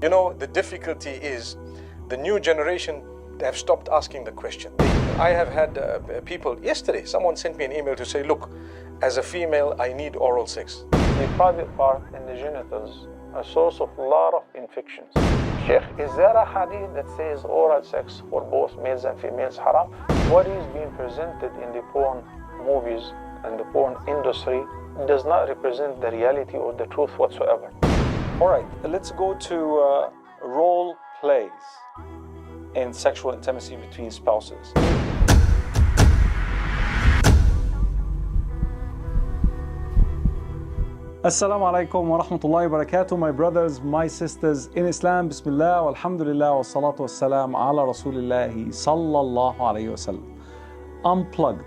You know, the difficulty is the new generation have stopped asking the question. I have had people, yesterday, someone sent me an email to say, look, as a female, I need oral sex. The private part in the genitals, a source of a lot of infections. Sheikh, is there a hadith that says oral sex for both males and females haram? What is being presented in the porn movies and the porn industry does not represent the reality or the truth whatsoever. All right, let's go to role plays in sexual intimacy between spouses. Assalamu alaikum wa rahmatullahi wa barakatuh, my brothers, my sisters in Islam. Bismillah, walhamdulillah, wa salatu wa salam ala rasulillahi sallallahu alayhi wa sallam. Unplugged,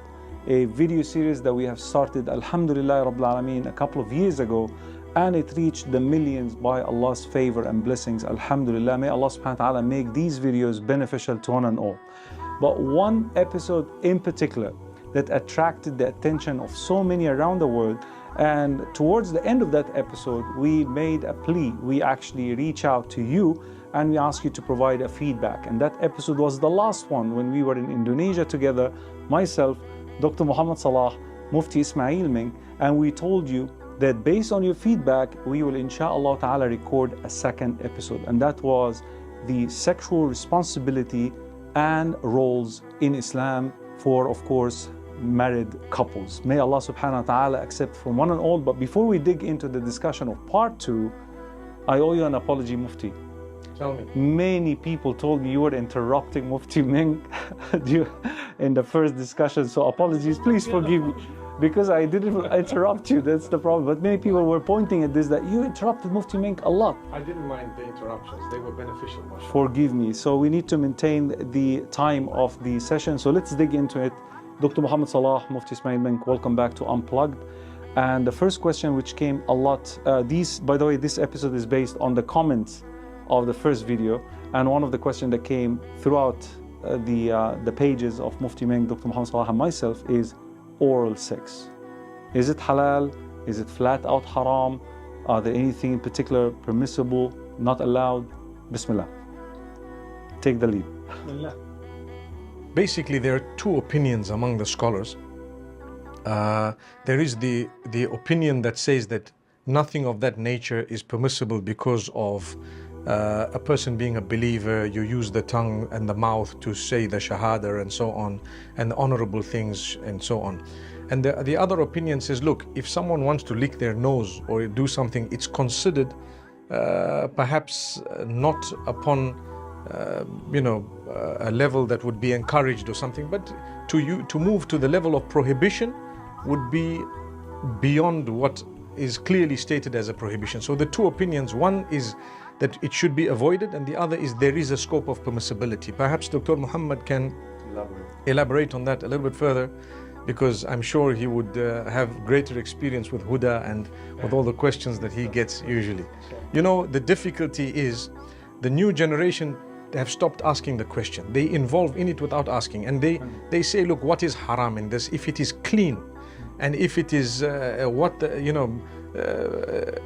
a video series that we have started, alhamdulillah rabbil alameen, a couple of years ago, and it reached the millions by Allah's favor and blessings, alhamdulillah. May Allah subhanahu wa ta'ala make these videos beneficial to one and all. But one episode in particular that attracted the attention of so many around the world, and towards the end of that episode, we made a plea. We actually reach out to you and we ask you to provide a feedback. And that episode was the last one when we were in Indonesia together, myself, Dr. Muhammad Salah, Mufti Menk, and we told you that based on your feedback, we will inshallah ta'ala record a second episode. And that was the sexual responsibility and roles in Islam for, of course, married couples. May Allah subhanahu wa ta'ala accept from one and all. But before we dig into the discussion of part 2, I owe you an apology, Mufti. Tell me. Many people told me you were interrupting Mufti Menk in the first discussion, so apologies, please forgive me, because I didn't interrupt you, that's the problem. But many people were pointing at this, that you interrupted Mufti Menk a lot. I didn't mind the interruptions, they were beneficial. Forgive me. So we need to maintain the time of the session, so let's dig into it. Dr. Muhammad Salah, Mufti Menk, welcome back to Unplugged. And the first question which came a lot, by the way, this episode is based on the comments of the first video, and one of the questions that came throughout the pages of Mufti Menk, Dr. Muhammad Salah and myself is oral sex. Is it halal? Is it flat out haram? Are there anything in particular permissible, not allowed? Bismillah. Take the lead. Bismillah. Basically, there are two opinions among the scholars. There is the opinion that says that nothing of that nature is permissible because of a person being a believer. You use the tongue and the mouth to say the shahada and so on, and the honorable things and so on. And the other opinion says, look, if someone wants to lick their nose or do something, it's considered perhaps not upon a level that would be encouraged or something, but to move to the level of prohibition would be beyond what is clearly stated as a prohibition. So the two opinions, one is that it should be avoided, and the other is there is a scope of permissibility. Perhaps Dr. Muhammad can elaborate on that a little bit further, because I'm sure he would have greater experience with Huda and with all the questions that he gets usually. You know, the difficulty is the new generation have stopped asking the question. They involve in it without asking, and they say, look, what is haram in this? If it is clean, and if it is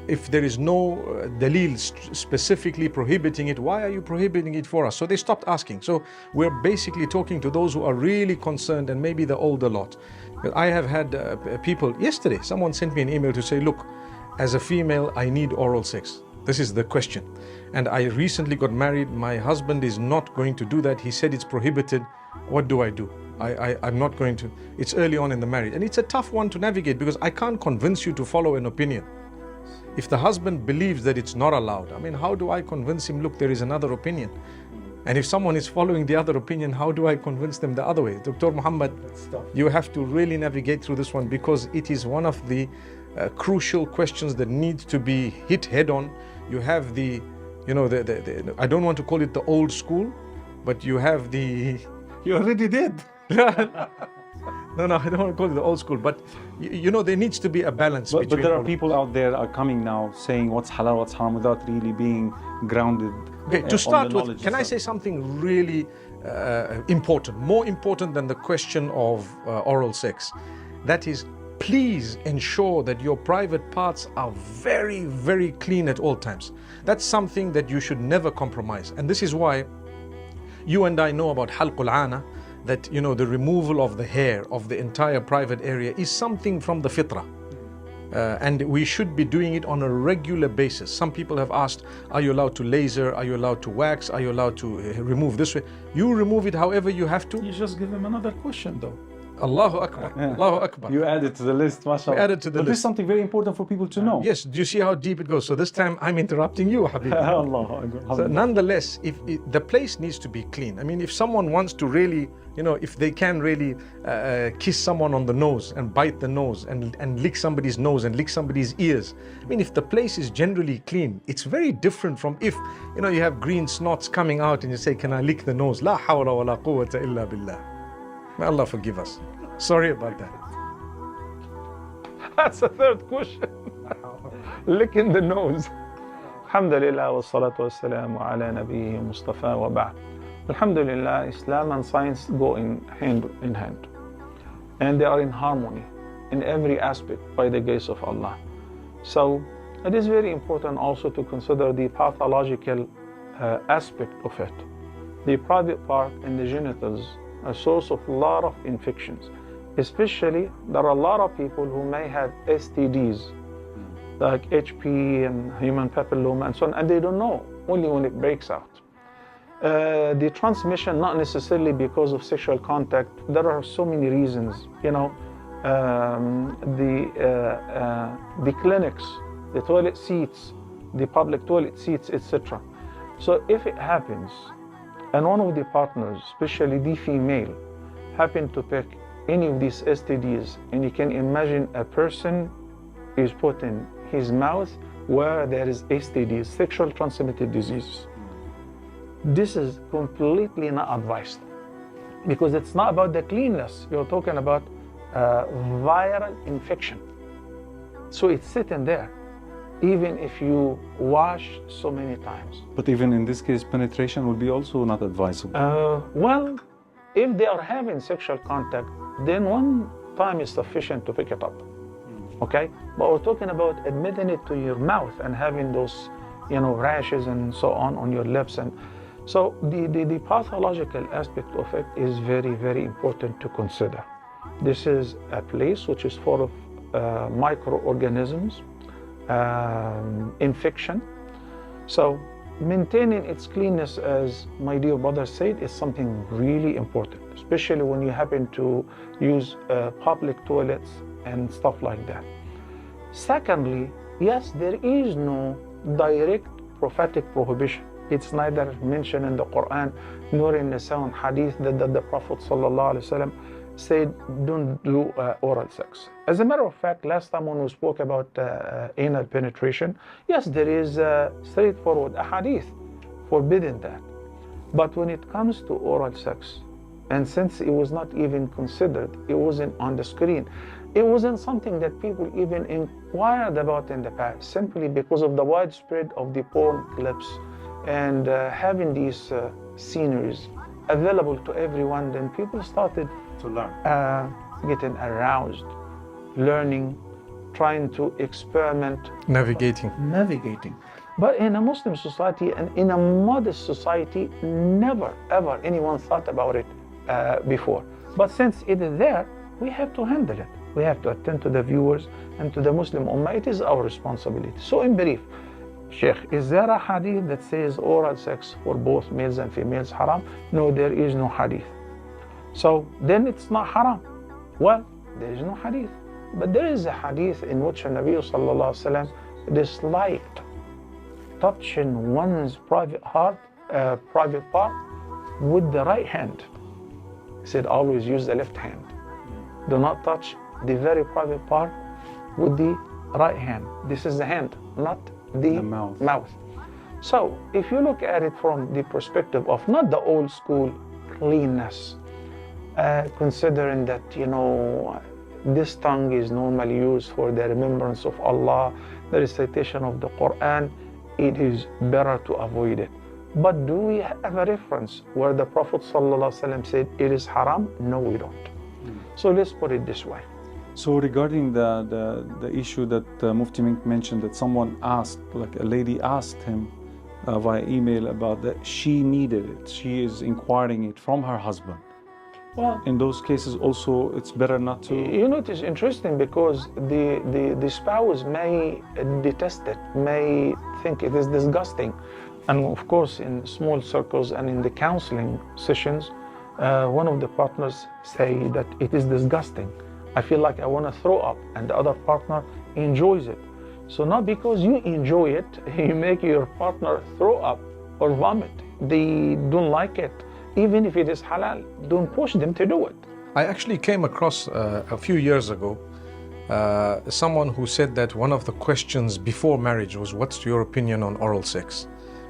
if there is no dalil specifically prohibiting it, why are you prohibiting it for us? So they stopped asking. So we're basically talking to those who are really concerned, and maybe the older lot. I have had people, yesterday someone sent me an email to say, look, as a female, I need oral sex. This is the question. And I recently got married. My husband is not going to do that. He said it's prohibited. What do I do? I'm not going to. It's early on in the marriage. And it's a tough one to navigate, because I can't convince you to follow an opinion. If the husband believes that it's not allowed, I mean, how do I convince him, look, there is another opinion? And if someone is following the other opinion, how do I convince them the other way? Dr. Muhammad, you have to really navigate through this one, because it is one of the crucial questions that need to be hit head on. You have the I don't want to call it the old school, but you have the... You already did. No, I don't want to call it the old school, but there needs to be a balance. But there are people out there are coming now saying what's halal, what's haram, without really being grounded. Okay, to start with, can I say something really important, more important than the question of oral sex? That is, please ensure that your private parts are very, very clean at all times. That's something that you should never compromise. And this is why you and I know about halqul ana, that the removal of the hair of the entire private area is something from the fitrah. And we should be doing it on a regular basis. Some people have asked, are you allowed to laser? Are you allowed to wax? Are you allowed to remove this way? You remove it however you have to. You just give him another question though. Allahu Akbar. Yeah. Allahu Akbar. You add it to the list, mashallah. We added to the But this is list. something very important for people to know. Yes, do you see how deep it goes? So this time I'm interrupting you, Habibi. Allahu Akbar. So nonetheless, the place needs to be clean. I mean, if someone wants to really, if they can really kiss someone on the nose and bite the nose and lick somebody's nose and lick somebody's ears, I mean, if the place is generally clean, it's very different from if, you have green snots coming out and you say, can I lick the nose? La hawla wa la quwwata illa billah. May Allah forgive us. Sorry about that. That's the third question. Licking the nose. Alhamdulillah wa salatu wa salamu ala nabiyyi Mustafa wa ba'd. Alhamdulillah, Islam and science go hand in hand. And they are in harmony in every aspect by the grace of Allah. So it is very important also to consider the pathological aspect of it. The private part and the genitals are a source of a lot of infections. Especially, there are a lot of people who may have STDs, like HP and human papilloma and so on, and they don't know, only when it breaks out. The transmission, not necessarily because of sexual contact. There are so many reasons, the clinics, the toilet seats, the public toilet seats, etc. So if it happens, and one of the partners, especially the female, happen to pick any of these STDs, and you can imagine a person is putting his mouth where there is STDs, sexual transmitted diseases. This is completely not advised, because it's not about the cleanness. You're talking about viral infection. So it's sitting there, even if you wash so many times. But even in this case, penetration would be also not advisable. Well, if they are having sexual contact, then one time is sufficient to pick it up. Okay? But we're talking about admitting it to your mouth and having those, rashes and so on your lips. And so the pathological aspect of it is very, very important to consider. This is a place which is full of microorganisms, infection. So maintaining its cleanness, as my dear brother said, is something really important, especially when you happen to use public toilets and stuff like that. Secondly, yes, there is no direct prophetic prohibition. It's neither mentioned in the Quran nor in the sound hadith that the Prophet ﷺ said don't do oral sex. As a matter of fact, last time when we spoke about anal penetration, yes, there is a straightforward hadith forbidding that. But when it comes to oral sex, and since it was not even considered, it wasn't on the screen, it wasn't something that people even inquired about in the past, simply because of the widespread of the porn clips and having these sceneries available to everyone. Then people started To learn. Getting aroused, learning, trying to experiment, Navigating. But in a Muslim society and in a modest society, never ever anyone thought about it before. But since it is there, we have to handle it. We have to attend to the viewers and to the Muslim Ummah. It is our responsibility. So in brief, Sheikh, is there a hadith that says oral sex for both males and females haram? No, there is no hadith. So then it's not haram. Well, there is no hadith. But there is a hadith in which the Nabi sallallahu alaihi wasallam disliked touching one's private part with the right hand. He said always use the left hand. Do not touch the very private part with the right hand. This is the hand, not the mouth. So if you look at it from the perspective of not the old school cleanness, considering that this tongue is normally used for the remembrance of Allah, the recitation of the Quran, it is better to avoid it. But do we have a reference where the Prophet ﷺ said it is haram? No, we don't. So let's put it this way. So regarding the issue that Mufti Menk mentioned, that someone asked, like a lady asked him via email about that she needed it. She is inquiring it from her husband. Well, in those cases also, it's better not to. you know, it is interesting because the spouse may detest it, may think it is disgusting. And of course, in small circles and in the counseling sessions, one of the partners say that it is disgusting. I feel like I want to throw up, and the other partner enjoys it. So not because you enjoy it, you make your partner throw up or vomit. They don't like it. Even if it is halal, don't push them to do it. I actually came across a few years ago someone who said that one of the questions before marriage was, what's your opinion on oral sex?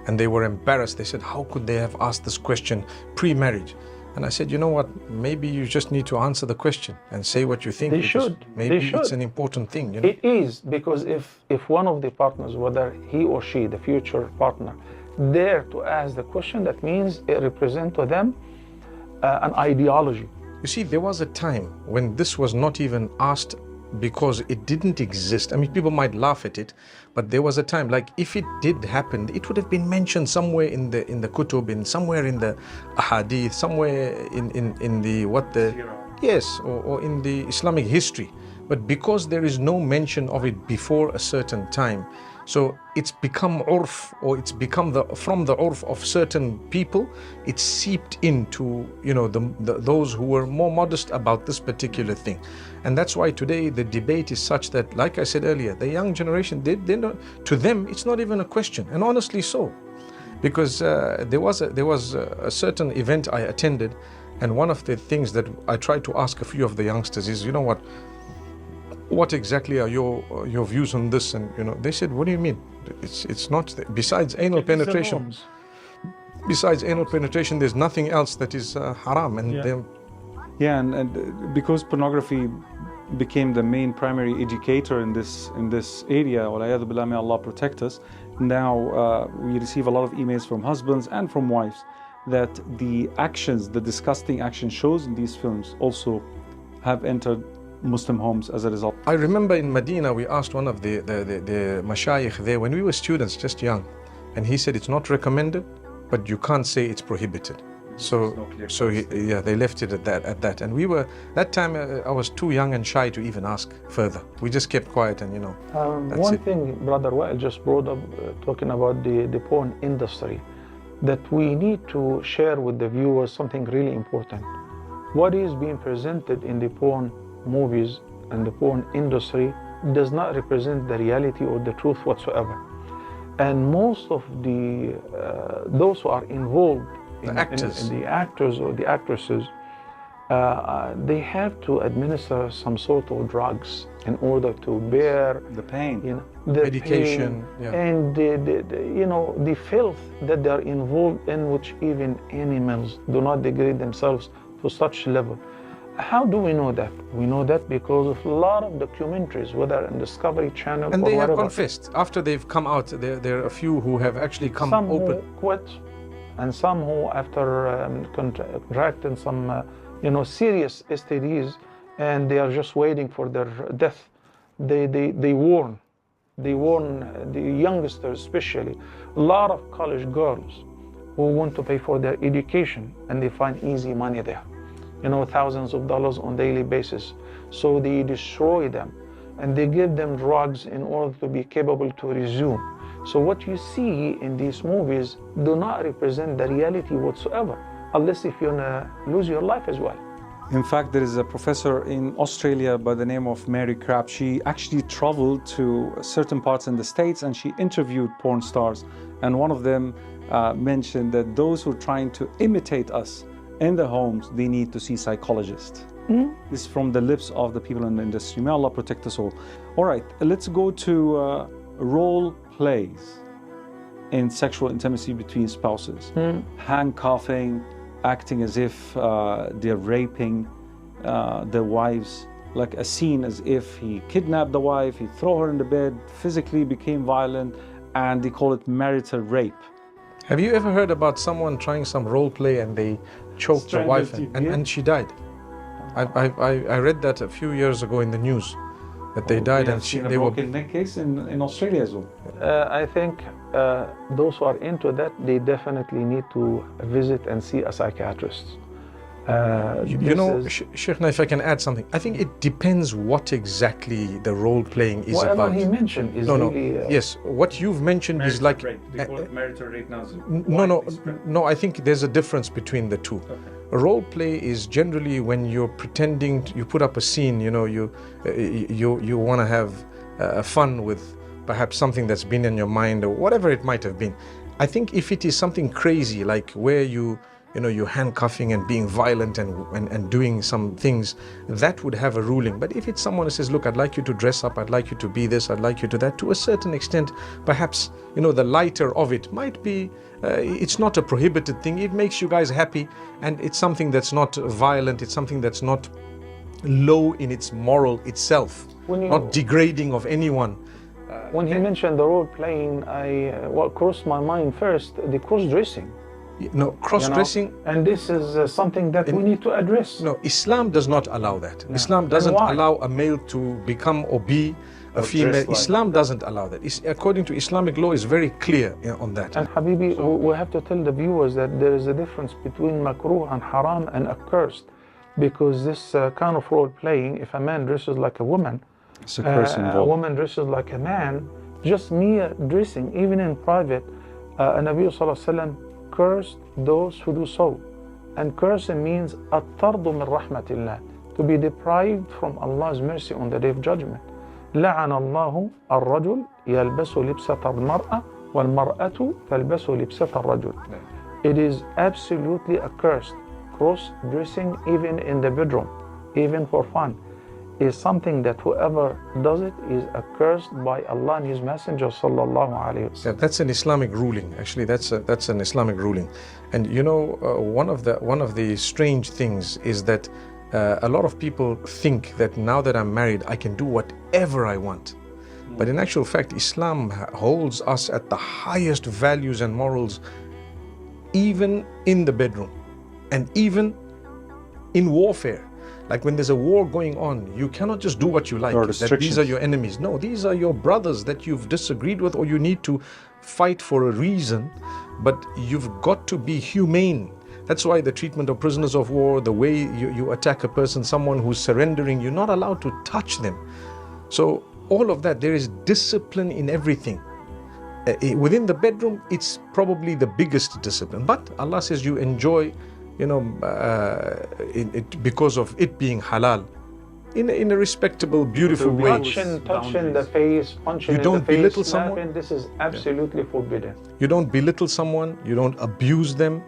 And they were embarrassed. They said, how could they have asked this question pre-marriage? And I said, you know what, maybe you just need to answer the question and say what you think. They should. Maybe They should. It's an important thing. You know? It is, because if one of the partners, whether he or she, the future partner, dare to ask the question, that means it represents to them an ideology. You see, there was a time when this was not even asked because it didn't exist. I mean, people might laugh at it, but there was a time, like if it did happen, it would have been mentioned somewhere in the kutub, somewhere in the Hadith, somewhere in the yes, or in the Islamic history. But because there is no mention of it before a certain time, so it's become urf, or it's become from the urf of certain people, it's seeped into, you know, those who were more modest about this particular thing. And that's why today the debate is such that, like I said earlier, the young generation, they don't, to them, it's not even a question, and honestly so. Because there was a certain event I attended, and one of the things that I tried to ask a few of the youngsters is, you know what exactly are your views on this? And you know, they said, what do you mean? It's not, besides anal penetration. Besides anal penetration, there's nothing else that is haram. And and because pornography became the main primary educator in this area, walayadu billah, may Allah protect us. Now we receive a lot of emails from husbands and from wives that the actions, the disgusting action shows in these films also have entered Muslim homes as a result. I remember in Medina, we asked one of the mashayikh there when we were students, just young, and he said it's not recommended, but you can't say it's prohibited. They left it at that. And we were, that time I was too young and shy to even ask further. We just kept quiet, and you know, one thing Brother Wael just brought up, talking about the porn industry, that we need to share with the viewers something really important. What is being presented in the porn movies and the porn industry does not represent the reality or the truth whatsoever. And most of the those who are involved in the actors or the actresses, they have to administer some sort of drugs in order to bear the pain, you know, the medication, pain, and you know, the filth that they are involved in, which even animals do not degrade themselves to such level. How do we know that? We know that because of a lot of documentaries, whether on Discovery Channel and or they whatever. have confessed after they've come out. There are a few who have actually come some open. Who quit, and some who, after contracting some, you know, serious STDs, and they are just waiting for their death. They warn the youngsters, especially a lot of college girls who want to pay for their education, and they find easy money there. You know, thousands of dollars on a daily basis. So they destroy them, and they give them drugs in order to be capable to resume. So what you see in these movies do not represent the reality whatsoever, unless if you're gonna lose your life as well. In fact, there is a professor in Australia by the name of Mary Crabb. She actually traveled to certain parts in the States and she interviewed porn stars. And one of them mentioned that those who are trying to imitate us in their homes, they need to see psychologists. This is from the lips of the people in the industry. May Allah protect us all. All right, let's go to role plays in sexual intimacy between spouses. Handcuffing, acting as if they're raping their wives, like a scene as if he kidnapped the wife, he threw her in the bed, physically became violent, and they call it marital rape. Have you ever heard about someone trying some role play and they choked the wife and she died? I read that a few years ago in the news that they died and they were broken neck case in Australia as well. I think those who are into that, they definitely need to visit and see a psychiatrist. Sheikhna, if I can add something, I think it depends what exactly the role playing is whatever about. He mentioned is really. Yes, what you've mentioned is like. They call it marital rape now. No. I think there's a difference between the two. Okay. Role play is generally when you're pretending. You put up a scene. You want to have fun with perhaps something that's been in your mind or whatever it might have been. I think if it is something crazy like where you're handcuffing and being violent and doing some things, that would have a ruling. But if it's someone who says, look, I'd like you to dress up, I'd like you to be this, I'd like you to that, to a certain extent, perhaps, the lighter of it might be, it's not a prohibited thing. It makes you guys happy, and it's something that's not violent, it's something that's not low in its moral itself, not degrading of anyone. When he mentioned the role playing, what crossed my mind first, the cross-dressing. No, cross-dressing. And this is something that we need to address. No, Islam does not allow that. Yeah. Islam doesn't allow a male to become or be a female. Islam doesn't allow that. According to Islamic law, is very clear on that. And Habibi, we have to tell the viewers that there is a difference between makruh and haram and accursed, because this kind of role playing, if a man dresses like a woman, it's a curse involved. A woman dresses like a man, just mere dressing, even in private, Nabi Sallallahu Alaihi Wasallam cursed those who do so. And cursing means at-tardu min rahmatillah, to be deprived from Allah's mercy on the day of judgment. لعن الله الرجل يلبس لبسة المرأة والمرأة تلبس لبسة الرجل. It is absolutely accursed. Cross-dressing even in the bedroom, even for fun, is something that whoever does it is accursed by Allah and His Messenger sallallahu alaihi wasallam. Yeah, that's an Islamic ruling. Actually, that's an Islamic ruling. And one of the strange things is that a lot of people think that now that I'm married, I can do whatever I want. But in actual fact, Islam holds us at the highest values and morals, even in the bedroom, and even in warfare. Like when there's a war going on, you cannot just do what you like, that these are your enemies. No, these are your brothers that you've disagreed with, or you need to fight for a reason, but you've got to be humane. That's why the treatment of prisoners of war, the way you attack a person, someone who's surrendering, you're not allowed to touch them. So all of that, there is discipline in everything. Within the bedroom, it's probably the biggest discipline. But Allah says you enjoy because of it being halal, in a respectable, beautiful way. Touching the face, punching you don't in the face, belittle someone. This is absolutely forbidden. You don't belittle someone. You don't abuse them.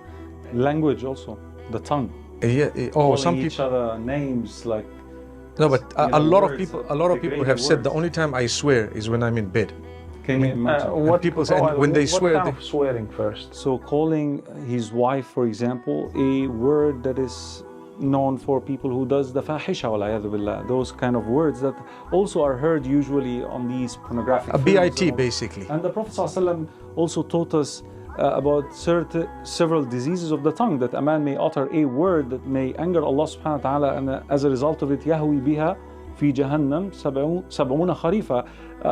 Language also, the tongue. Some each people other names like. No, but a lot of people have said the only time I swear is when I'm in bed. Can you imagine? People say when they swear. What kind of swearing first? So calling his wife, for example, a word that is known for people who does the fahisha, wal-'iyadhu billah, those kind of words that also are heard usually on these pornographic films. BIT basically. And the Prophet ﷺ also taught us about several diseases of the tongue, that a man may utter a word that may anger Allah subhanahu wa ta'ala, and as a result of it, yahwi biha fi jahannam sab'una kharifa.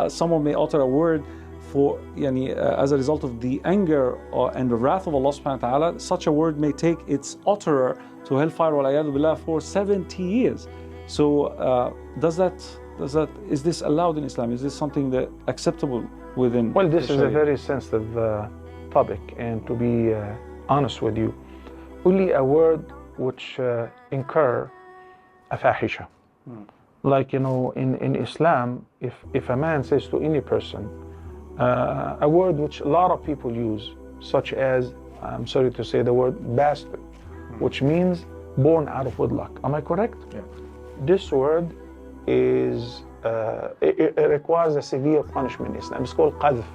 Someone may utter a word for as a result of the anger and the wrath of Allah subhanahu wa ta'ala. Such a word may take its utterer to hellfire wal-'iyadhu billah for 70 years. So is this allowed in Islam? Is this something that acceptable within? Well, this is a very sensitive topic, and to be honest with you, only a word which incur a fahisha. Like in Islam, if a man says to any person a word which a lot of people use, such as, I'm sorry to say the word bastard, which means born out of wedlock. Am I correct? Yeah. This word is it requires a severe punishment in Islam. It's called qadhf.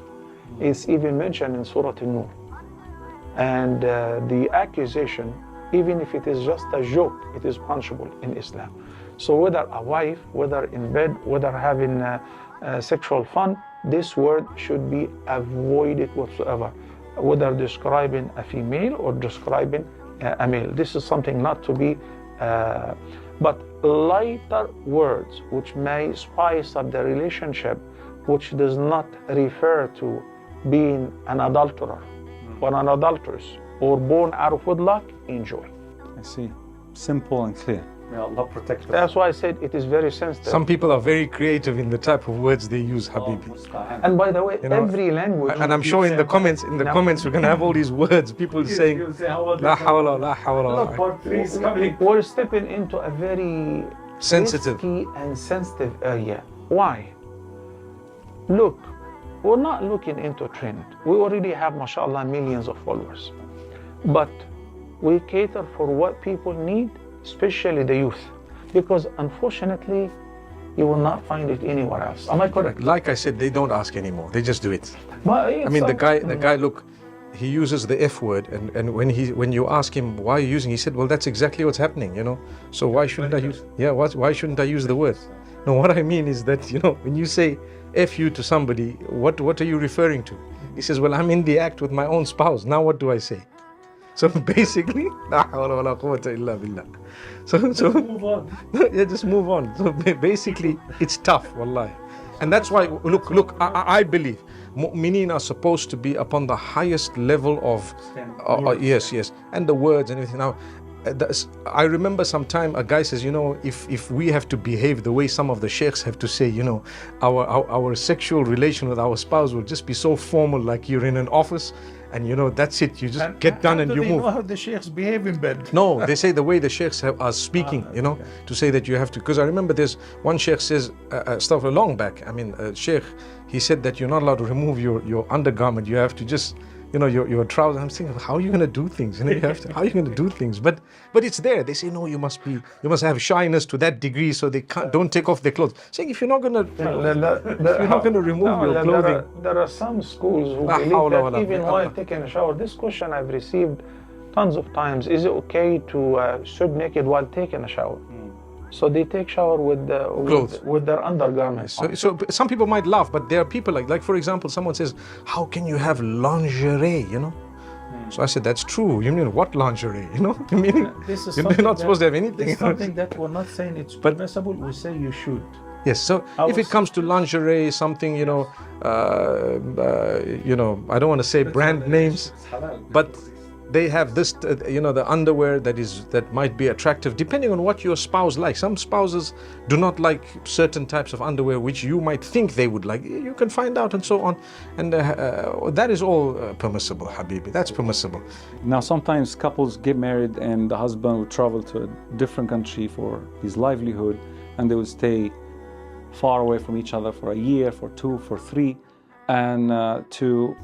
It's even mentioned in Surah An-Nur. And the accusation, even if it is just a joke, it is punishable in Islam. So whether a wife, whether in bed, whether having sexual fun, this word should be avoided whatsoever, whether describing a female or describing a male. This is something not to be But lighter words which may spice up the relationship, which does not refer to being an adulterer or an adulteress or born out of wedlock, enjoy. I see. Simple and clear. May Allah protect us. That's why I said it is very sensitive. Some people are very creative in the type of words they use, Habibi. And by the way, You know, every language. And I'm sure in the comments, we're gonna have all these words. People saying, La hawla, la hawla. Part 3 is coming. We're stepping into a very Sensitive. risky and sensitive area. Why? Look, we're not looking into trend. We already have, mashallah, millions of followers. But we cater for what people need, especially the youth. Because unfortunately, you will not find it anywhere else. Am I correct? Like I said, they don't ask anymore. They just do it. But I mean, the guy, look, he uses the F word, and when you ask him why are you using, he said, well, that's exactly what's happening, you know. So why shouldn't I use? Yeah, why shouldn't I use the word? No, what I mean is that, you know, when you say F you to somebody, what are you referring to? He says, well, I'm in the act with my own spouse. Now what do I say? So basically, la hawla wa la quwwata illa billah. So Move on. yeah, just move on. So basically, it's tough, wallahi. And that's why, look, I believe mu'mineen are supposed to be upon the highest level of, yes, and the words and everything. Now, I remember sometime a guy says, you know, if we have to behave the way some of the sheikhs have to say, you know, our sexual relation with our spouse will just be so formal, like you're in an office and, you know, that's it. You just get done and you move. Know how the sheikhs behave in bed? No, they say the way the sheikhs are speaking, you know, to say that you have to. Because I remember there's one sheikh says, stuff long back. I mean, sheikh, he said that you're not allowed to remove your undergarment. You have to just, you know, your trousers. I'm thinking, how are you going to do things? You know, how are you going to do things? But it's there. They say, no, you must have shyness to that degree, so they don't take off their clothes. Saying if you're not going to, remove your clothing. There are some schools who believe that even while taking a shower. This question I've received tons of times. Is it okay to strip naked while taking a shower? So they take shower with their undergarments. So some people might laugh, but there are people like for example, someone says, how can you have lingerie, you know? So I said, that's true. You mean what lingerie, you know? You mean you're not supposed to have anything. It's something that we're not saying it's permissible, we say you should. Yes, so if it comes to lingerie, something, you know, I don't want to say brand names, but they have this, the underwear that might be attractive depending on what your spouse likes. Some spouses do not like certain types of underwear which you might think they would like. You can find out and so on, and that is all permissible, Habibi. That's permissible. Now, sometimes couples get married and the husband will travel to a different country for his livelihood, and they will stay far away from each other for a year, for 2, for 3, and to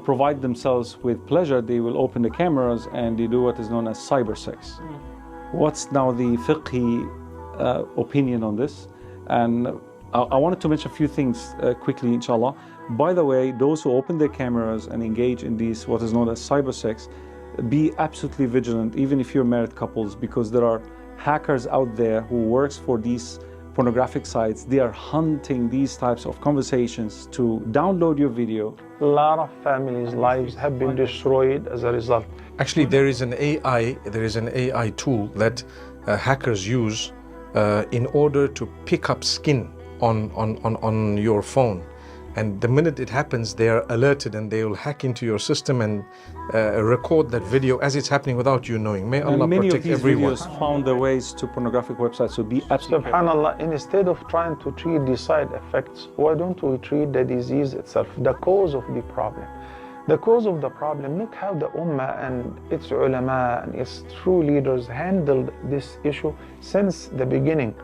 provide themselves with pleasure, they will open the cameras and they do what is known as cyber sex. What's now the fiqhi opinion on this? And I wanted to mention a few things quickly, inshallah. By the way, those who open their cameras and engage in these, what is known as cyber sex, be absolutely vigilant, even if you're married couples, because there are hackers out there who works for these pornographic sites. They are hunting these types of conversations to download your video. A lot of families' lives have been destroyed as a result. Actually, there is an AI tool that hackers use in order to pick up skin on your phone. And the minute it happens, they are alerted and they will hack into your system and record that video as it's happening without you knowing. May Allah protect everyone. Many of these videos found their ways to pornographic websites, so be absolutely SubhanAllah, instead of trying to treat the side effects, why don't we treat the disease itself, the cause of the problem? The cause of the problem, look how the Ummah and its ulama and its true leaders handled this issue since the beginning.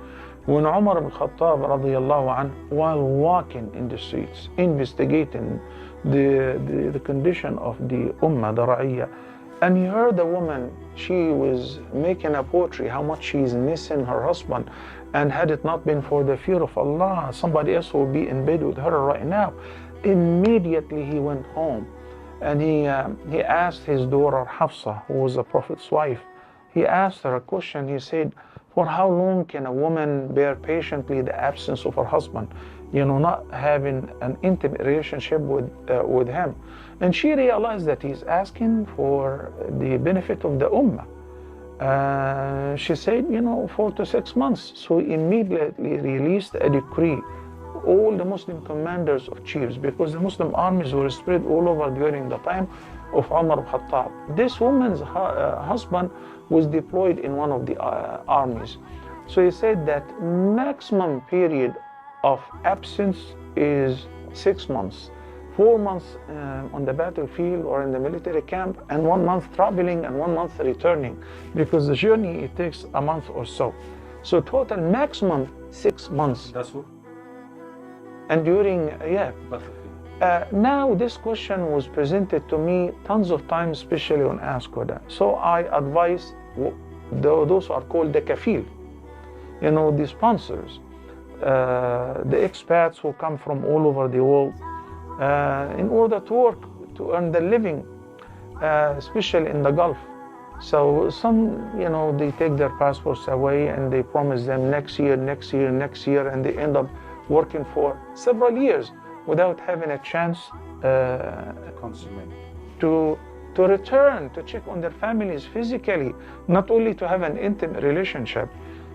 When Umar ibn Khattab radiyallahu anh, while walking in the streets, investigating the condition of the Ummah, the Ra'iyya, and he heard a woman, she was making a poetry, how much she's missing her husband, and had it not been for the fear of Allah, somebody else will be in bed with her right now. Immediately he went home, and he asked his daughter Hafsa, who was the Prophet's wife, he asked her a question. He said, for how long can a woman bear patiently the absence of her husband, not having an intimate relationship with him? And she realized that he's asking for the benefit of the Ummah. She said, 4 to 6 months. So immediately released a decree. All the Muslim commanders of chiefs, because the Muslim armies were spread all over during the time of Umar ibn Khattab. This woman's husband was deployed in one of the armies. So he said that maximum period of absence is 6 months. 4 months on the battlefield or in the military camp, and 1 month traveling and 1 month returning, because the journey, it takes a month or so. So total maximum 6 months. That's what? And during, Battlefield. now this question was presented to me tons of times, especially on Ask Huda. So I advise those who are called the kafil, the sponsors, the expats who come from all over the world, in order to work, to earn their living, especially in the Gulf. So some, they take their passports away and they promise them next year, and they end up working for several years without having a chance to return, to check on their families physically, not only to have an intimate relationship,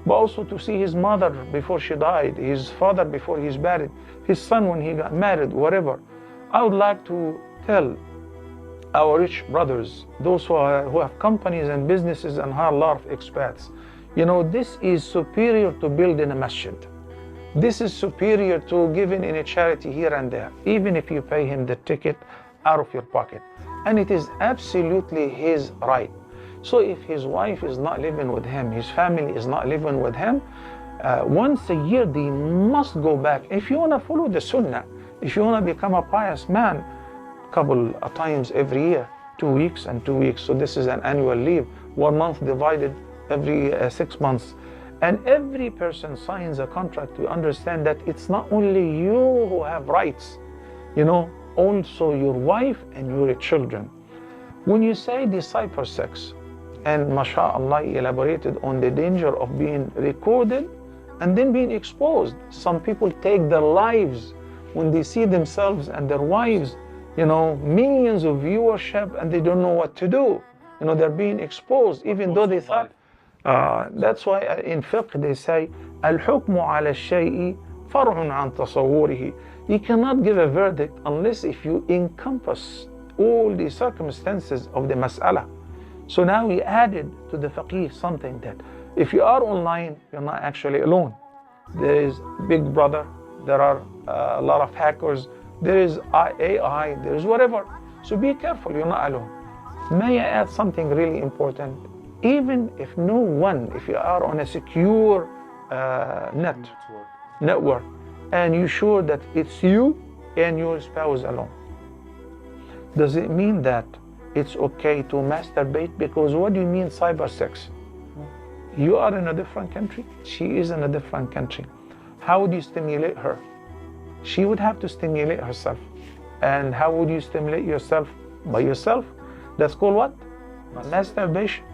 but also to see his mother before she died, his father before he's married, his son when he got married, whatever. I would like to tell our rich brothers, those who have companies and businesses and hire a lot of expats, this is superior to building a masjid. This is superior to giving in a charity here and there, even if you pay him the ticket out of your pocket. And it is absolutely his right. So if his wife is not living with him, his family is not living with him, once a year they must go back. If you want to follow the sunnah, if you want to become a pious man, couple of times every year, 2 weeks and 2 weeks. So this is an annual leave, 1 month divided every 6 months. And every person signs a contract to understand that it's not only you who have rights, also your wife and your children. When you say decipher sex, and mashallah elaborated on the danger of being recorded and then being exposed. Some people take their lives when they see themselves and their wives, millions of viewership, and they don't know what to do. They're being exposed, even though they thought. That's why in fiqh they say, al-hukmu ala al-shay'i far'un an tasawwurihi. You cannot give a verdict unless if you encompass all the circumstances of the mas'ala. So now we added to the faqih something that if you are online, you're not actually alone. There is Big Brother, there are a lot of hackers, there is AI, there is whatever. So be careful, you're not alone. May I add something really important? Even if if you are on a secure network, and you're sure that it's you and your spouse alone, does it mean that it's okay to masturbate? Because what do you mean cyber sex? You are in a different country, she is in a different country. How would you stimulate her? She would have to stimulate herself. And how would you stimulate yourself? By yourself. That's called what? Masturbation.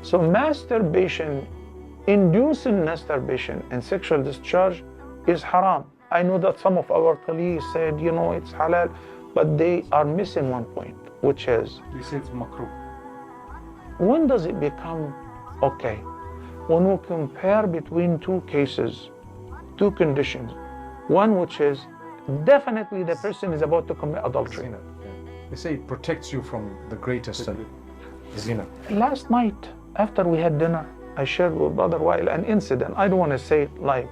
So masturbation, inducing masturbation and sexual discharge is haram. I know that some of our colleagues said, it's halal, but they are missing one point, which is, they say it's makruh. When does it become okay? When we compare between two cases, two conditions. One which is definitely the person is about to commit adultery. Zina. They say it protects you from the greatest sin, zina. Last night, after we had dinner, I shared with Brother Wael an incident. I don't want to say it live,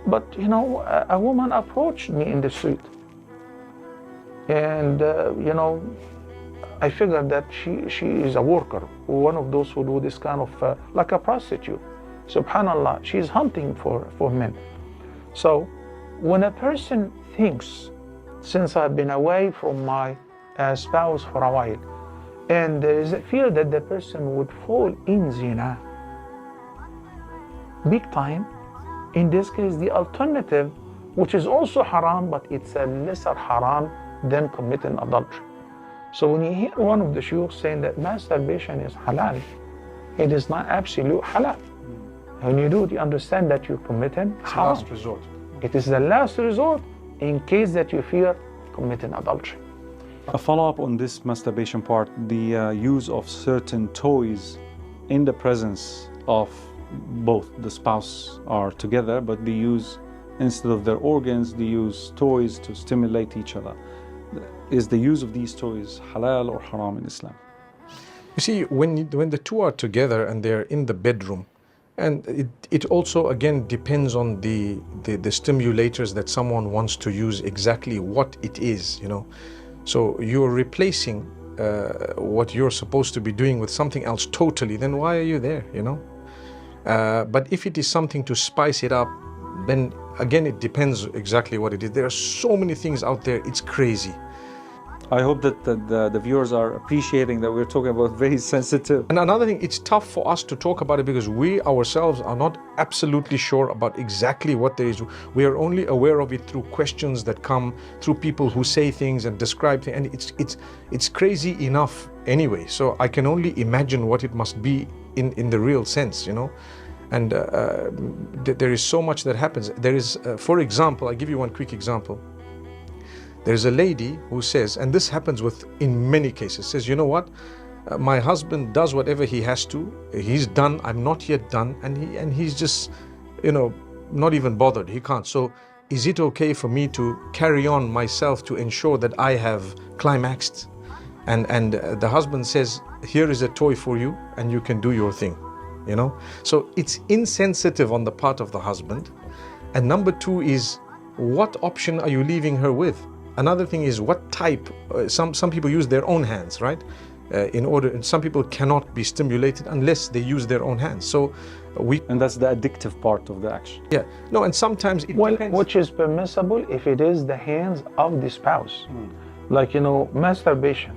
but a woman approached me in the street, and I figured that she is a worker, one of those who do this kind of like a prostitute. Subhanallah, she's hunting for men. So when a person thinks, since I've been away from my spouse for a while, and there is a fear that the person would fall in zina, big time, in this case the alternative, which is also haram, but it's a lesser haram than committing adultery. So when you hear one of the shuyukh saying that masturbation is halal, it is not absolute halal. When you do it, you understand that you're committing haram. Last resort. It is the last resort in case that you fear committing adultery. A follow-up on this masturbation part, the use of certain toys in the presence of both the spouse are together, but they use, instead of their organs, they use toys to stimulate each other. Is the use of these toys halal or haram in Islam? You see, when the two are together and they're in the bedroom, and it also again depends on the stimulators that someone wants to use, exactly what it is, you know. So you're replacing what you're supposed to be doing with something else totally, then why are you there, you know? But if it is something to spice it up, then again it depends exactly what it is. There are so many things out there, it's crazy. I hope that the viewers are appreciating that we're talking about very sensitive. And another thing, it's tough for us to talk about it because we ourselves are not absolutely sure about exactly what there is. We are only aware of it through questions that come through people who say things and describe things, and it's crazy enough anyway. So I can only imagine what it must be in the real sense, you know. And there is so much that happens. There is, for example, I'll give you one quick example. There's a lady who says, and this happens in many cases, says, you know what, my husband does whatever he has to, he's done, I'm not yet done, and he's just, you know, not even bothered, he can't. So is it okay for me to carry on myself to ensure that I have climaxed? And the husband says, here is a toy for you and you can do your thing, you know. So it's insensitive on the part of the husband. And number two is, what option are you leaving her with? Another thing is what type. Some people use their own hands, right? And some people cannot be stimulated unless they use their own hands. So and that's the addictive part of the action. Yeah, no, and sometimes it depends. Which is permissible if it is the hands of the spouse. Like, you know, masturbation,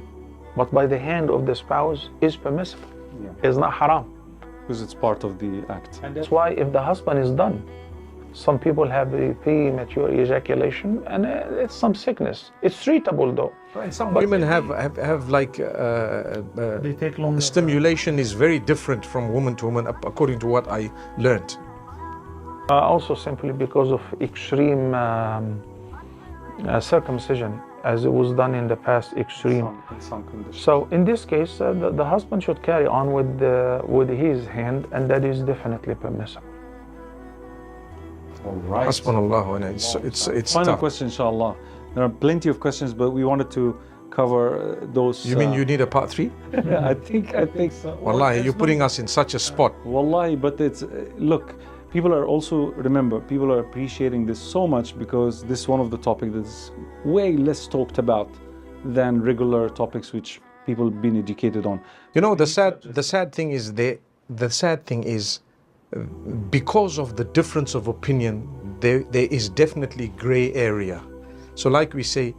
but by the hand of the spouse is permissible. It's not haram. Because it's part of the act. And that's why if the husband is done, some people have a premature ejaculation and it's some sickness. It's treatable though. And some women have like They take longer. stimulation is very different from woman to woman, according to what I learned. Also simply because of extreme circumcision, as it was done in the past, extreme. In some conditions. So in this case, the husband should carry on with his hand, and that is definitely permissible. All right. Hasbunallah wa ni'mal wakeel. It's Final tough. question, inshallah. There are plenty of questions, but we wanted to cover those. You mean you need a part 3? Yeah, I think so. Wallahi, you're putting us in such a spot. Wallahi, but it's look. People are also, remember, people are appreciating this so much because this is one of the topics that's way less talked about than regular topics which people have been educated on. You know, the sad thing is because of the difference of opinion, there is definitely gray area. So like we say,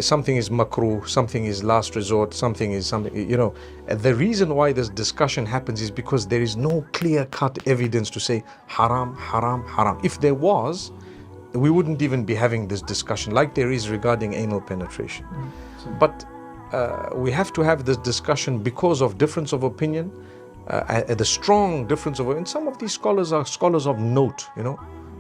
something is makruh, something is last resort, something is something, you know. The reason why this discussion happens is because there is no clear-cut evidence to say haram, haram, haram. If there was, we wouldn't even be having this discussion like there is regarding anal penetration. But we have to have this discussion because of difference of opinion, the strong difference of opinion. Some of these scholars are scholars of note, you know.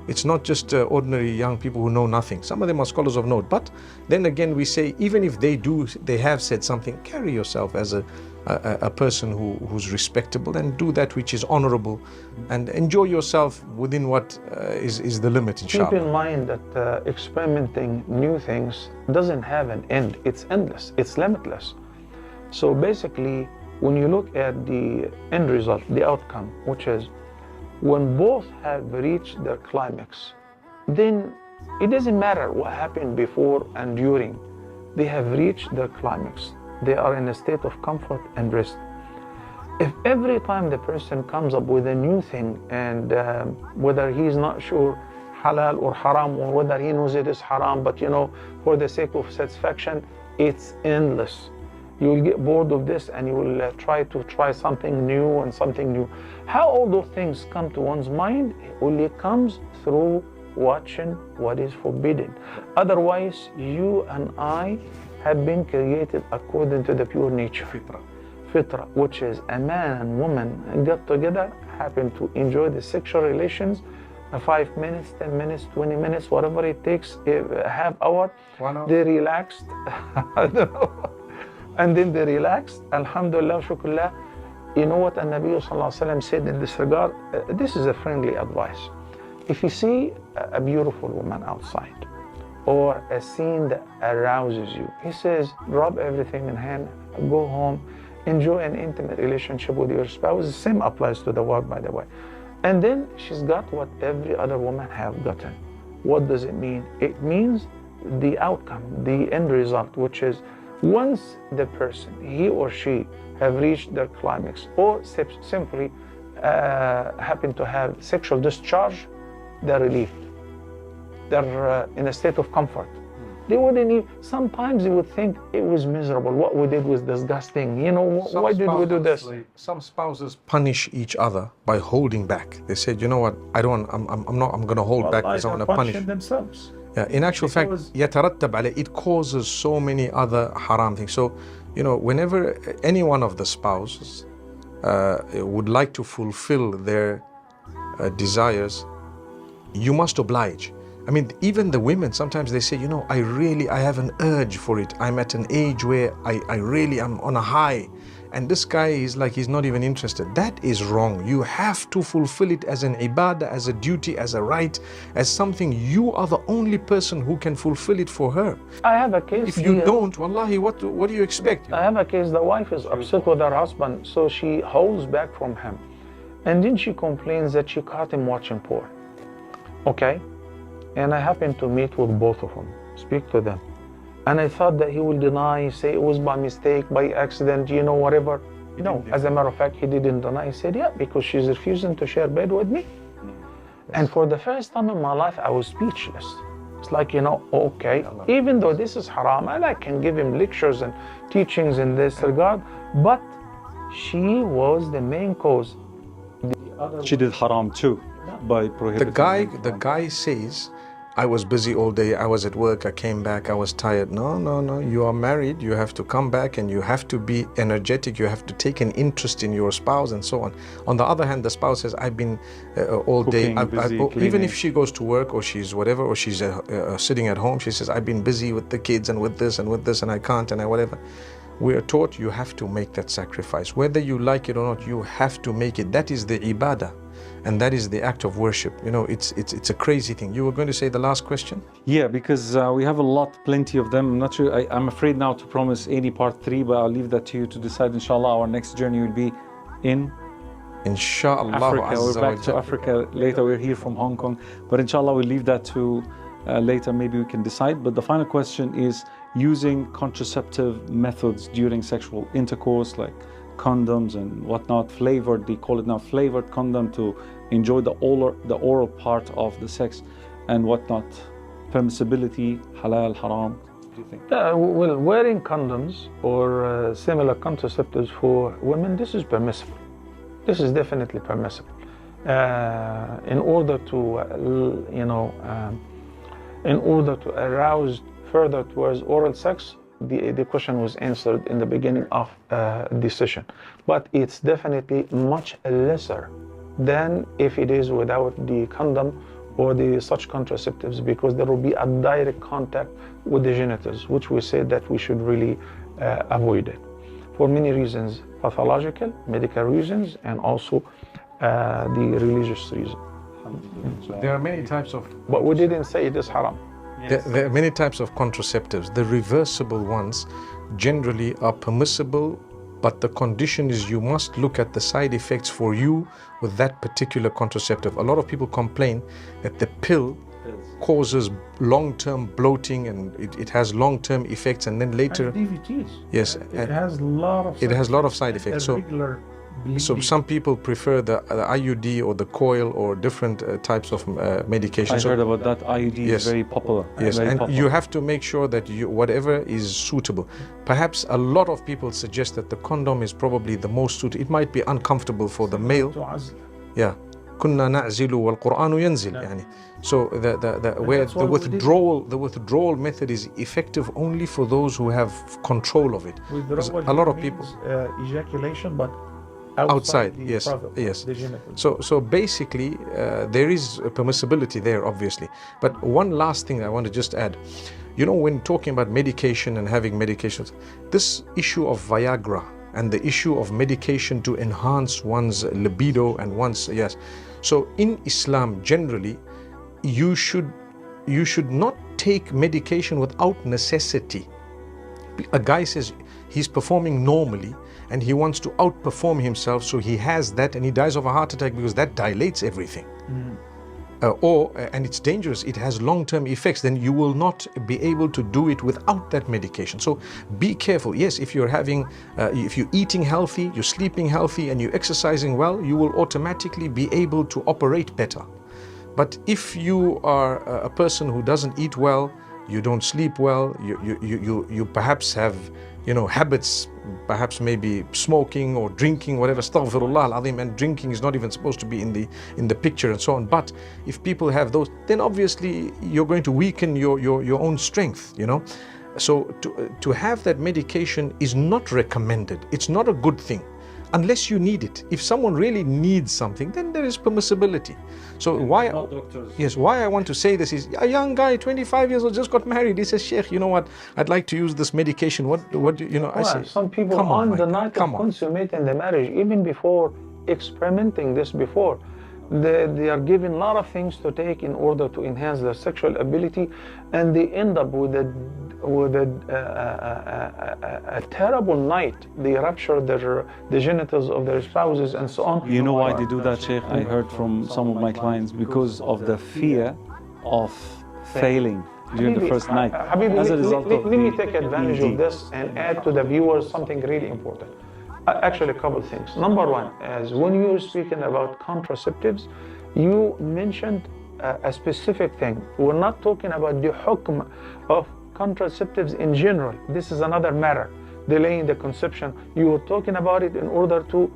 It's not just ordinary young people who know nothing. Some of them are scholars of note. But then again, we say, even if they have said something, carry yourself as a person who's respectable and do that which is honorable and enjoy yourself within what is the limit, inshallah. Keep in mind that experimenting new things doesn't have an end. It's endless. It's limitless. So basically, when you look at the end result, the outcome, which is when both have reached their climax, then it doesn't matter what happened before and during. They have reached their climax. They are in a state of comfort and rest. If every time the person comes up with a new thing, and whether he's not sure halal or haram, or whether he knows it is haram, but you know, for the sake of satisfaction, it's endless. You will get bored of this and you will try something new and something new. How all those things come to one's mind? It only comes through watching what is forbidden. Otherwise, you and I have been created according to the pure nature. Fitra, which is a man and woman got together, happen to enjoy the sexual relations, 5 minutes, 10 minutes, 20 minutes, whatever it takes, a half hour, 1 hour. They relaxed. I don't know. And then they relaxed, alhamdulillah, shukrullah, You know what An-Nabi Sallallahu Alaihi Wasallam said in this regard? This is a friendly advice. If you see a beautiful woman outside, or a scene that arouses you, he says, drop everything in hand, go home, enjoy an intimate relationship with your spouse. The same applies to the wife, by the way. And then she's got what every other woman have gotten. What does it mean? It means the outcome, the end result, which is once the person, he or she, have reached their climax, or simply happen to have sexual discharge, they're relieved. They're in a state of comfort. They wouldn't even, sometimes they would think it was miserable. What we did was disgusting. You know, why did we do this? Some spouses punish each other by holding back. They said, you know what, I'm going to hold back because I want to punish themselves. Yeah, in actual fact, يترتب عليه, it causes so many other haram things. So, you know, whenever any one of the spouses would like to fulfill their desires, you must oblige. I mean, even the women, sometimes they say, you know, I have an urge for it. I'm at an age where I really am on a high. And this guy is like, he's not even interested. That is wrong. You have to fulfill it as an ibadah, as a duty, as a right, as something. You are the only person who can fulfill it for her. I have a case. If you don't, wallahi, what do you expect? I have a case, the wife is upset with her husband, so she holds back from him. And then she complains that she caught him watching porn. Okay? And I happened to meet with both of them, speak to them. And I thought that he will deny, say it was by mistake, by accident, you know, whatever. No, as a matter of fact, he didn't deny. He said, yeah, because she's refusing to share bed with me. And for the first time in my life, I was speechless. It's like, you know, okay, even though this is haram, and I can give him lectures and teachings in this regard, but she was the main cause. She did haram too, by prohibiting. The guy says, I was busy all day, I was at work, I came back, I was tired. No, you are married, you have to come back and you have to be energetic, you have to take an interest in your spouse and so on. On the other hand, the spouse says, I've been all day, even if she goes to work or she's whatever, or she's sitting at home, she says, I've been busy with the kids and with this and I can't and I whatever. We are taught you have to make that sacrifice. Whether you like it or not, you have to make it. That is the ibadah. And that is the act of worship. You know, it's a crazy thing. You were going to say the last question? Yeah, because we have plenty of them. I'm not sure, I'm afraid now to promise any part 3, but I'll leave that to you to decide. Inshallah, our next journey will be in Inshallah, Africa. We're back to Africa later. We're here from Hong Kong. But inshallah, we'll leave that to later. Maybe we can decide. But the final question is using contraceptive methods during sexual intercourse, like condoms and whatnot, flavored, they call it now flavored condom, to enjoy the oral part of the sex and whatnot. Permissibility, halal, haram, what do you think? Well, wearing condoms or similar contraceptives for women, this is permissible. This is definitely permissible. In order to, in order to arouse further towards oral sex, the question was answered in the beginning of the session. But it's definitely much lesser than if it is without the condom or such contraceptives, because there will be a direct contact with the genitals, which we said that we should really avoid it. For many reasons, pathological, medical reasons, and also the religious reason. There are many types of... But we didn't say it is haram. Yes. There are many types of contraceptives. The reversible ones generally are permissible, but the condition is you must look at the side effects for you with that particular contraceptive. A lot of people complain that the pill causes long-term bloating and it has long-term effects, and then later... And DVTs. Yes. It has a lot of side effects. So some people prefer the IUD or the coil or different types of medication. I heard about that. IUD is very popular. Yes, very and popular. you have to make sure that whatever is suitable. Perhaps a lot of people suggest that the condom is probably the most suitable. It might be uncomfortable for the male. Yeah. كنا نعزل والقرآن ينزل يعني. So the withdrawal method is effective only for those who have control of it. A lot of people ejaculation, but outside, yes. So basically, there is a permissibility there, obviously. But one last thing I want to just add, you know, when talking about medication and having medications, this issue of Viagra and the issue of medication to enhance one's libido and one's, yes. So in Islam, generally, you should not take medication without necessity. A guy says he's performing normally and he wants to outperform himself, so he has that and he dies of a heart attack because that dilates everything. And it's dangerous, it has long-term effects, then you will not be able to do it without that medication. So be careful. Yes, if you're eating healthy, you're sleeping healthy, and you're exercising well, you will automatically be able to operate better. But if you are a person who doesn't eat well, you don't sleep well, you perhaps have, habits, perhaps maybe smoking or drinking, whatever, astaghfirullah al-azim, and drinking is not even supposed to be in the picture and so on. But if people have those, then obviously you're going to weaken your own strength, So to have that medication is not recommended. It's not a good thing unless you need it. If someone really needs something, then there is permissibility. So why I want to say this is, a young guy, 25 years old, just got married. He says, Sheikh, you know what? I'd like to use this medication. I say, some people on the night of consummating the marriage, even before experimenting this before, they are given a lot of things to take in order to enhance their sexual ability, and they end up with a terrible night. They rupture the genitals of their spouses and so on. You know why they do that, Sheikh? I heard from some of my clients, because of the fear of failing during the first night. As a result let me take advantage of this and add to the viewers something really important. Actually, a couple of things. Number one, as when you were speaking about contraceptives, you mentioned a specific thing. We're not talking about the hukm of contraceptives in general. This is another matter, delaying the conception. You were talking about it in order to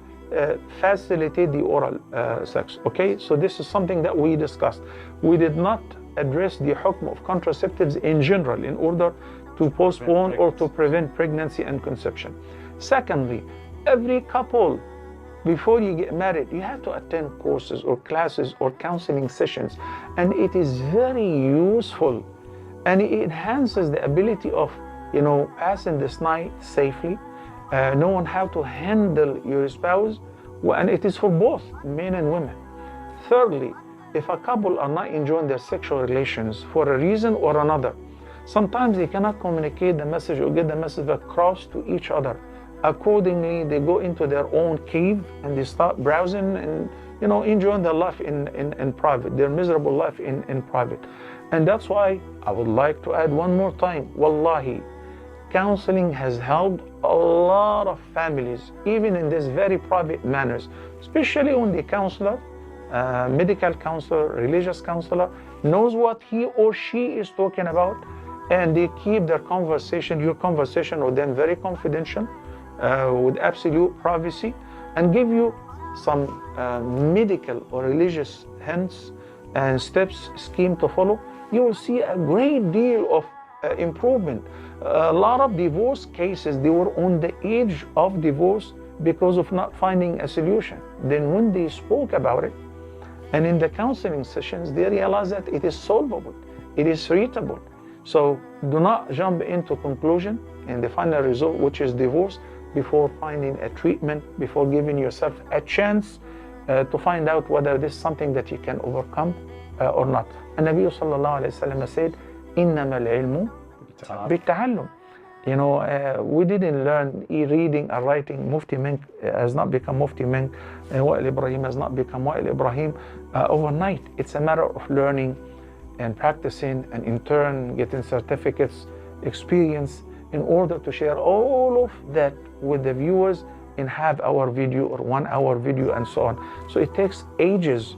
facilitate the oral sex. Okay, so this is something that we discussed. We did not address the hukm of contraceptives in general in order to postpone or to prevent pregnancy and conception. Secondly, every couple, before you get married, you have to attend courses or classes or counseling sessions, and it is very useful, and it enhances the ability of passing this night safely, knowing how to handle your spouse, and it is for both men and women. Thirdly, if a couple are not enjoying their sexual relations for a reason or another, sometimes they cannot communicate the message or get the message across to each other. Accordingly, they go into their own cave and they start browsing and enjoying their life in private, their miserable life in private. And that's why I would like to add one more time, wallahi, counseling has helped a lot of families, even in these very private manners, especially when the counselor, medical counselor, religious counselor, knows what he or she is talking about, and they keep your conversation with them very confidential, with absolute privacy, and give you some medical or religious hints and steps, scheme to follow. You will see a great deal of improvement. A lot of divorce cases, they were on the edge of divorce because of not finding a solution. Then when they spoke about it, and in the counseling sessions, they realized that it is solvable, it is treatable. So do not jump into conclusion in the final result, which is divorce, before finding a treatment, before giving yourself a chance to find out whether this is something that you can overcome or not. And Nabi sallallahu alayhi wa sallam said, إِنَّمَا الْعِلْمُ بِالتَّعَلُّمِ. We didn't learn reading and writing. Mufti Menk has not become Mufti Menk, and Wa'il Ibrahim has not become Wa'il Ibrahim overnight. It's a matter of learning and practicing, and in turn getting certificates, experience, in order to share all of that with the viewers in half-hour video or 1 hour video and so on. So it takes ages,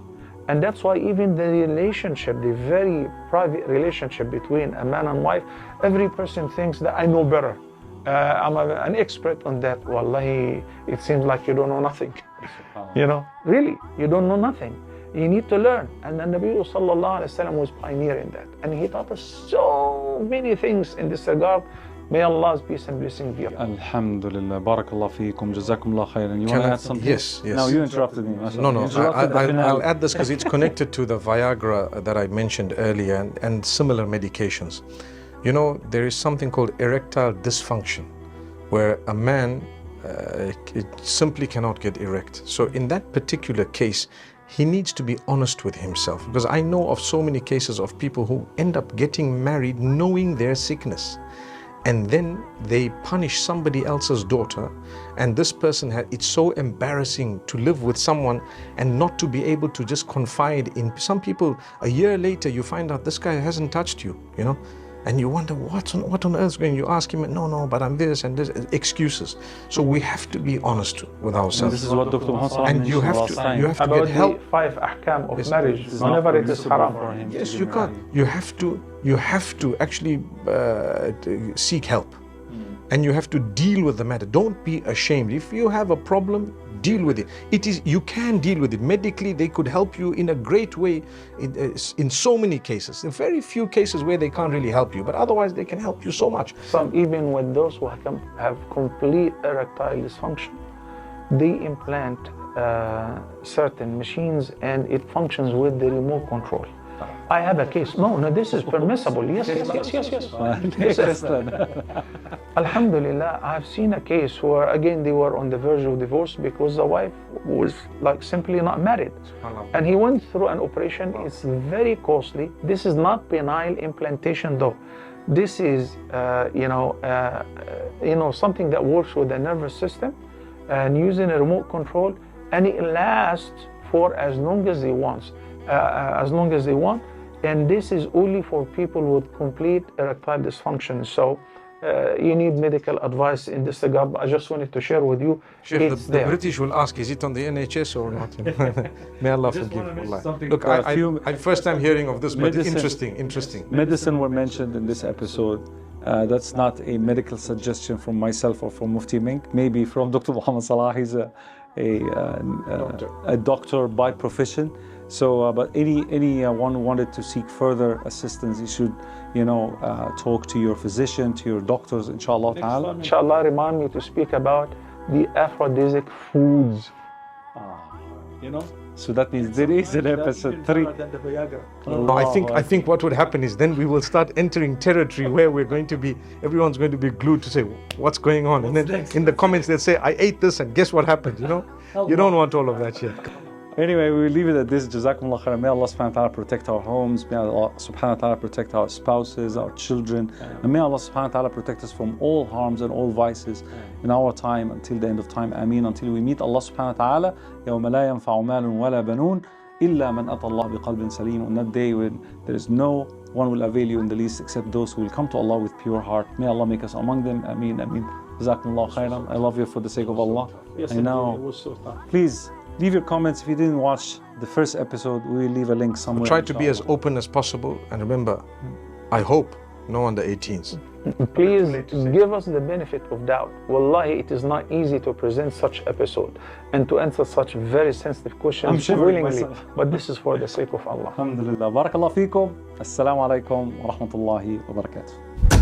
and that's why even the relationship, the very private relationship between a man and wife, every person thinks that I know better. I'm an expert on that. Wallahi, it seems like you don't know nothing. Really, you don't know nothing. You need to learn. And the Nabi sallallahu alayhi wa sallam was pioneering that. And he taught us so many things in this regard. May Allah's peace and blessing be upon you. Alhamdulillah, barakallah feekum, jazakumullah khairan. You want to add something? Yes. No, you interrupted me. No, I'll add this because it's connected to the Viagra that I mentioned earlier and similar medications. There is something called erectile dysfunction, where a man it simply cannot get erect. So in that particular case, he needs to be honest with himself, because I know of so many cases of people who end up getting married knowing their sickness, and then they punish somebody else's daughter, and this person it's so embarrassing to live with someone and not to be able to just confide in some people. A year later you find out this guy hasn't touched you, you know, and you wonder what on earth is going. You ask him, no, but I'm this and this, excuses. So we have to be honest with ourselves. And this is what Dr. Muhammad and you have to about get help. The 5 ahkam of Yes. marriage, It's whenever not it is permissible haram. for him to Yes, get you married. can't. You have to actually seek help, and you have to deal with the matter. Don't be ashamed. If you have a problem, deal with it. You can deal with it medically. They could help you in a great way in so many cases. There are very few cases where they can't really help you, but otherwise they can help you so much. Some, even with those who have complete erectile dysfunction, they implant certain machines and it functions with the remote control. I have a case. No, this is permissible. Yes. Alhamdulillah, I've seen a case where again they were on the verge of divorce because the wife was like simply not married, and he went through an operation. It's very costly. This is not penile implantation though. This is something that works with the nervous system and using a remote control, and it lasts for as long as they want. And this is only for people with complete erectile dysfunction. So you need medical advice in this regard. I just wanted to share with you. Sheikh, the British will ask, is it on the NHS or not? May Allah forgive. Look, I'm first time hearing of this, but it's interesting. Medicine were mentioned in this episode. That's not a medical suggestion from myself or from Mufti Menk. Maybe from Dr. Muhammad Salah. He's a doctor by profession. So, but anyone who wanted to seek further assistance, you should, talk to your physician, to your doctors, inshallah ta'ala. Inshallah, remind me to speak about the aphrodisiac foods. So that means there is an episode 3. No, I think what would happen is then we will start entering territory where everyone's going to be glued to say, what's going on? And then in the comments they'll say, I ate this and guess what happened, You don't want all of that here. Anyway, we will leave it at this. Jazakumullah khairan. May Allah subhanahu wa ta'ala protect our homes. May Allah subhanahu wa ta'ala protect our spouses, our children. And may Allah subhanahu wa ta'ala protect us from all harms and all vices in our time until the end of time. Ameen. Until we meet Allah subhanahu wa ta'ala. يَوْمَ لَا يَنْفَعُ مَالٌ وَلَا بَنُونَ إِلَّا مَنْ أَتَى اللَّهَ بِقَلْبٍ سَلِيمٍ. On that day when there is no one will avail you in the least except those who will come to Allah with pure heart. May Allah make us among them. Ameen. Ameen. Jazakumullah khairan. I love you for the sake of Allah. Yes, I know. Please leave your comments. If you didn't watch the first episode, we will leave a link somewhere. Try to be as open as possible, and remember, I hope no under 18s. Please give us the benefit of doubt. Wallahi, it is not easy to present such episode and to answer such very sensitive questions willingly. But this is for the sake of Allah. Alhamdulillah. Barakallah feekum. Assalamu alaikum wa rahmatullahi wa barakatuh.